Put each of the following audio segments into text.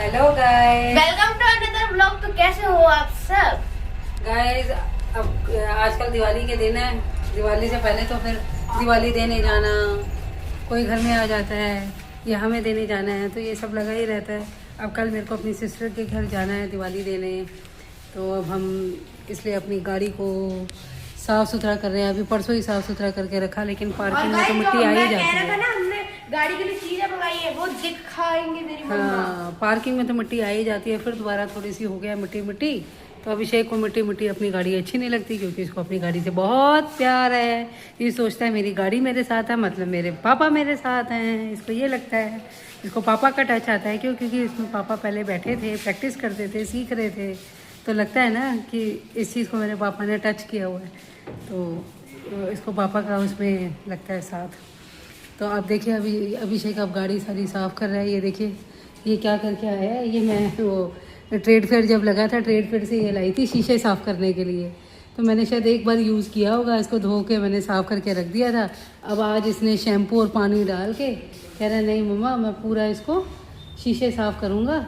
Hello guys, welcome to another blog. तो कैसे हो आप सब गाइस। अब आजकल दिवाली के दिन है। दिवाली से पहले तो फिर दिवाली देने जाना, कोई घर में आ जाता है या हमें देने जाना है, तो ये सब लगा ही रहता है। अब कल मेरे को अपनी सिस्टर के घर जाना है दिवाली देने, तो अब हम इसलिए अपनी गाड़ी को साफ़ सुथरा कर रहे हैं। अभी परसों ही साफ़ सुथरा करके रखा, लेकिन पार्किंग में तो मिट्टी आ ही जाती है। हमने गाड़ी के लिए चीजें मंगाई है, वो दिखाएंगे मेरी मम्मा। हाँ, पार्किंग में तो मिट्टी आ ही जाती है। फिर दोबारा थोड़ी सी हो गया मिट्टी मिट्टी, तो अभिषेक को मिट्टी मिट्टी अपनी गाड़ी अच्छी नहीं लगती, क्योंकि इसको अपनी गाड़ी से बहुत प्यार है। ये सोचता है मेरी गाड़ी मेरे साथ है, मतलब मेरे पापा मेरे साथ हैं, इसको ये लगता है। इसको पापा का टच आता है, क्योंकि इसमें पापा पहले बैठे थे, प्रैक्टिस करते थे, सीख रहे थे, तो लगता है ना कि इस चीज़ को मेरे पापा ने टच किया हुआ है, तो इसको पापा का उसमें लगता है साथ। तो आप देखिए, अभी अभिषेक अब गाड़ी सारी साफ़ कर रहा है। ये देखिए ये क्या करके आया है। ये मैं वो ट्रेड फेयर जब लगा था, ट्रेड फेयर से ये लाई थी शीशे साफ़ करने के लिए। तो मैंने शायद एक बार यूज़ किया होगा, इसको धो के मैंने साफ़ करके रख दिया था। अब आज इसने शैम्पू और पानी डाल के कह रहा है नहीं मम्मा, मैं पूरा इसको शीशे साफ़ करूँगा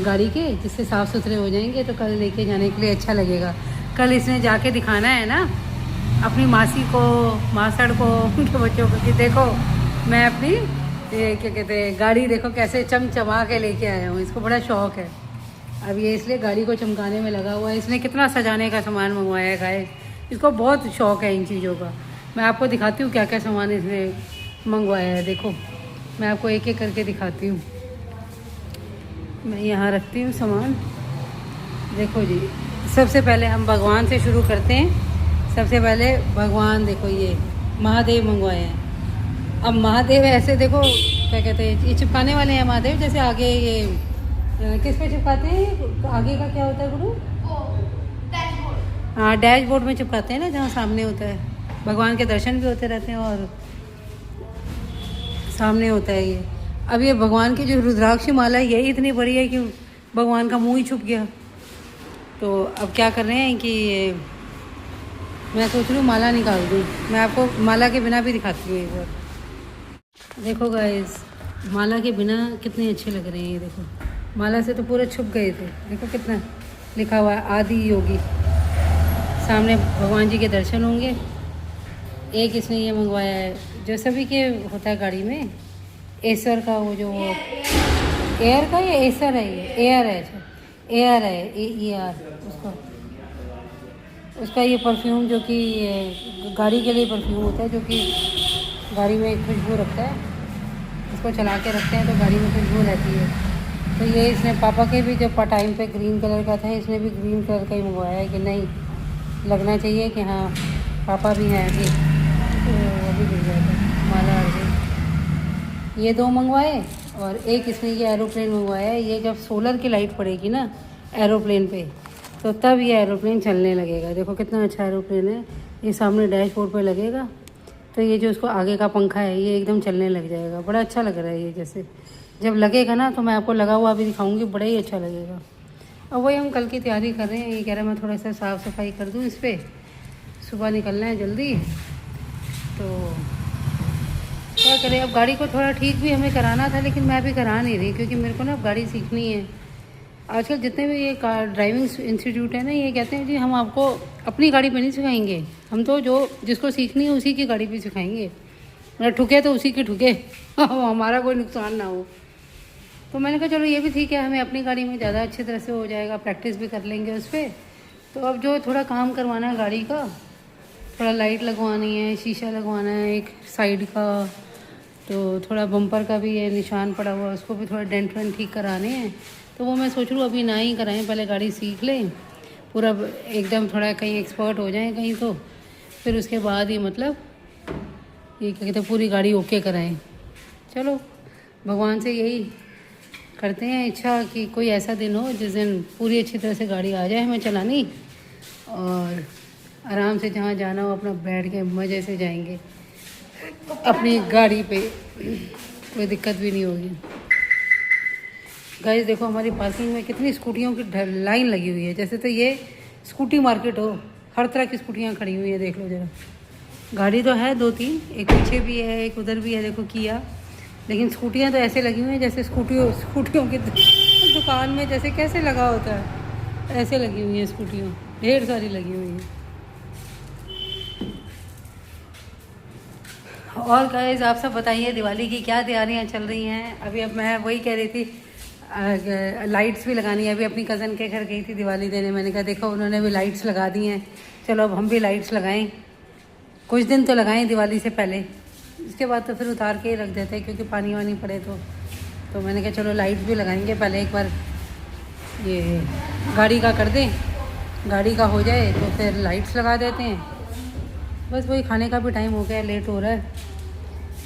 गाड़ी के, जिससे साफ़ सुथरे हो जाएंगे, तो कल लेके जाने के लिए अच्छा लगेगा। कल इसने जाके दिखाना है ना अपनी मासी को, मासड़ को, उनके बच्चों को कि देखो मैं अपनी क्या कहते हैं गाड़ी देखो कैसे चमचमा के लेके आया हूँ। इसको बड़ा शौक है। अब ये इसलिए गाड़ी को चमकाने में लगा हुआ है। इसने कितना सजाने का सामान मंगवाया है गाइस, इसको बहुत शौक है इन चीज़ों का। मैं आपको दिखाती हूँ क्या क्या सामान इसने मंगवाया है। देखो मैं आपको एक एक करके दिखाती हूँ। मैं यहाँ रखती हूँ सामान। देखो जी, सबसे पहले हम भगवान से शुरू करते हैं। सबसे पहले भगवान, देखो ये महादेव मंगवाए हैं। अब महादेव ऐसे देखो क्या कहते हैं, ये चिपकाने वाले हैं महादेव। जैसे आगे ये किस पे चिपकाते हैं, आगे का क्या होता है गुरु? हाँ, डैशबोर्ड में चिपकाते हैं ना, जहाँ सामने होता है। भगवान के दर्शन भी होते रहते हैं और सामने होता है ये। अब ये भगवान की जो रुद्राक्ष माला है, यही इतनी बड़ी है कि भगवान का मुँह ही छुप गया। तो अब क्या कर रहे हैं कि मैं सोच रही हूँ माला निकाल दूँ। मैं आपको माला के बिना भी दिखाती हूँ एक बार। देखो गाइस, माला के बिना कितने अच्छे लग रहे हैं। ये देखो, माला से तो पूरे छुप गए थे। देखो कितना लिखा हुआ है, आदि योगी। सामने भगवान जी के दर्शन होंगे। एक इसने ये मंगवाया है जो सभी के होता है गाड़ी में, एसर का, वो जो एयर का, या एसर है, ये एयर है, एयर है, AER उसका ये परफ्यूम, जो कि गाड़ी के लिए परफ्यूम होता है, जो कि गाड़ी में खुशबू रखता है। इसको चला के रखते हैं तो गाड़ी में खुशबू रहती है। तो ये इसने पापा के भी जब टाइम पे ग्रीन कलर का था, इसने भी ग्रीन कलर का ही मंगवाया है कि नहीं लगना चाहिए कि हाँ पापा भी हैं अभी। तो अभी गिर गया था माला अभी। ये दो मंगवाए, और एक इसने ये एरोप्लेन मंगवाया है। ये जब सोलर की लाइट पड़ेगी ना एरोप्लेन पे, तो तब ये एरोप्लेन चलने लगेगा। देखो कितना अच्छा एरोप्लेन है। ये सामने डैशबोर्ड पे लगेगा, तो ये जो उसको आगे का पंखा है ये एकदम चलने लग जाएगा। बड़ा अच्छा लग रहा है ये। जैसे जब लगेगा ना, तो मैं आपको लगा हुआ भी दिखाऊंगी, बड़ा ही अच्छा लगेगा। अब वही हम कल की तैयारी कर रहे हैं। ये कह रहा है मैं थोड़ा सा साफ़ सफाई कर दूँ इस पर, सुबह निकलना है जल्दी। तो क्या करें, अब गाड़ी को थोड़ा ठीक भी हमें कराना था, लेकिन मैं अभी करा नहीं रही, क्योंकि मेरे को ना अब गाड़ी सीखनी है। आजकल जितने भी ये कार ड्राइविंग इंस्टीट्यूट है ना, ये कहते हैं जी हम आपको अपनी गाड़ी पे नहीं सिखाएंगे, हम तो जो जिसको सीखनी है उसी की गाड़ी पे सिखाएंगे, मतलब ठुके तो उसी की ठुके हमारा कोई नुकसान ना हो। तो मैंने कहा चलो ये भी ठीक है, हमें अपनी गाड़ी में ज़्यादा अच्छी तरह से हो जाएगा, प्रैक्टिस भी कर लेंगे उस पर। तो अब जो थोड़ा काम करवाना है गाड़ी का, थोड़ा लाइट लगवानी है, शीशा लगवाना है एक साइड का, तो थोड़ा बम्पर का भी ये निशान पड़ा हुआ है, उसको भी थोड़ा डेंट वेंट ठीक कराने हैं। तो वो मैं सोच रही हूँ अभी ना ही कराएं, पहले गाड़ी सीख लें पूरा एकदम, थोड़ा कहीं एक्सपर्ट हो जाएं कहीं, तो फिर उसके बाद ही मतलब ये क्या कहते हैं पूरी गाड़ी ओके कराएं। चलो भगवान से यही करते हैं इच्छा कि कोई ऐसा दिन हो जिस दिन पूरी अच्छी तरह से गाड़ी आ जाए हमें चलानी, और आराम से जहाँ जाना हो अपना बैठ के मज़े से जाएंगे अपनी गाड़ी पे, कोई दिक्कत भी नहीं होगी। गाइस देखो हमारी पार्किंग में कितनी स्कूटियों की लाइन लगी हुई है, जैसे तो ये स्कूटी मार्केट हो। हर तरह की स्कूटियाँ खड़ी हुई है, देख लो जरा। गाड़ी तो है दो तीन, एक पीछे भी है, एक उधर भी है, देखो किया। लेकिन स्कूटियाँ तो ऐसे लगी हुई हैं जैसे स्कूटियों की दुकान में जैसे कैसे लगा होता है, ऐसे लगी हुई हैं स्कूटियों, ढेर सारी लगी हुई हैं। और गाइस आप सब बताइए दिवाली की क्या तैयारियां चल रही हैं। अभी अब मैं वही कह रही थी, लाइट्स भी लगानी है। अभी अपनी कज़न के घर गई थी दिवाली देने, मैंने कहा देखो उन्होंने भी लाइट्स लगा दी हैं, चलो अब हम भी लाइट्स लगाएं, कुछ दिन तो लगाएं दिवाली से पहले, इसके बाद तो फिर उतार के ही रख देते हैं क्योंकि पानी वानी पड़े तो मैंने कहा चलो लाइट्स भी लगाएंगे, पहले एक बार ये गाड़ी का कर दें, गाड़ी का हो जाए तो फिर लाइट्स लगा देते हैं। बस वही खाने का भी टाइम हो गया है, लेट हो रहा है,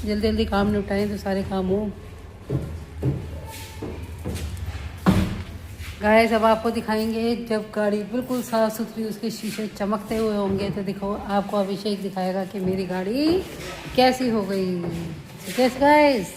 जल्दी जल्दी काम निपटाएं तो सारे काम हो। गाइस अब आपको दिखाएंगे जब गाड़ी बिल्कुल साफ़ सुथरी, उसके शीशे चमकते हुए होंगे तो देखो आपको अभिषेक दिखाएगा कि मेरी गाड़ी कैसी हो गई। गाइस